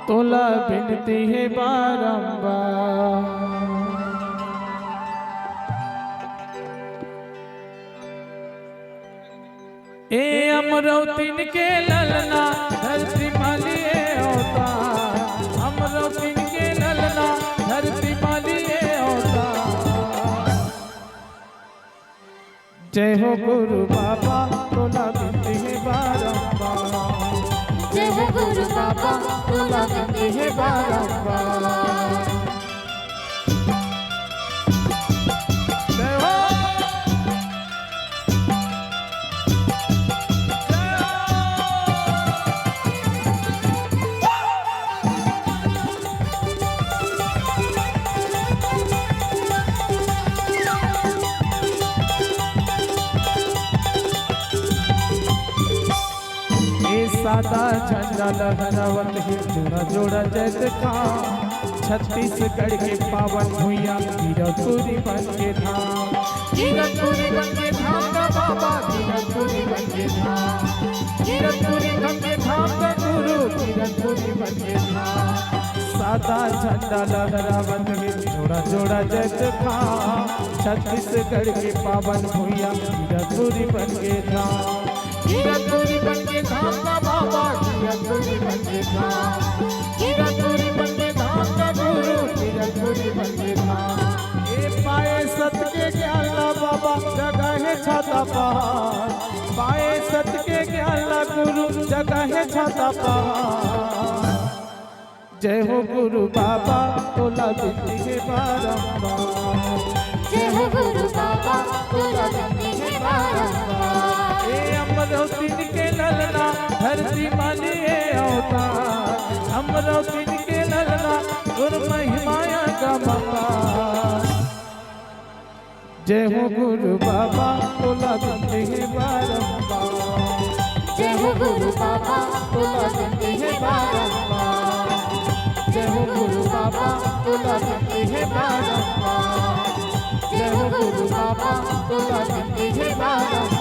तोला बिनती है बारंबार। ए अमरौतीन के ललना धरती मालिए अवतार, अमरौतीन के ललना धरती मालिए अवतार। जय हो गुरु बाबा तोला बिनती है बारंबार, जय हो गुरु बाबा तोला बिनती है बारंबार। जय हो सादा झंडा लहरावत है जोड़ा जोड़ा जैसे छत्तीसगढ़ के पावन भूया हीरपुरी बन के धाम, हीरपुरी बन के धाम का बाबा, हीरपुरी बन के धाम, हीरपुरी बन के धाम का गुरु, हीरपुरी बन के धाम। सादा झंडा लहरावत है जोड़ा जोड़ा जैसे छत्तीसगढ़ के पावन भूया हीरपुरी बन के धाम, हीरपुरी बन के धाम का बाबा, हीरपुरी बन के धाम, हीरपुरी बन के धाम का गुरु, हीरपुरी बन के धाम। ए पाए सत के ज्ञाला बाबा जगह है छाता पहाड़, पाए सत के ज्ञाला गुरु जगह है छाता पहाड़। जय हो गुरु बाबा तोला बिनती है बारंबार, जय हो गुरु बाबा तोला बिनती है बारंबार। ए अमरौतीन के ललना धरती मालिए अवतार, अमरौतीन के ललना गुरु महिमाया का मकान। जय हो गुरु बाबा तोला बिनती है बारंबार, जय हो गुरु बाबा तोला बिनती है बारंबार। जय हो गुरु बाबा तोला बिनती है बारंबार। जय हो गुरु बाबा तोला बिनती है बारंबार।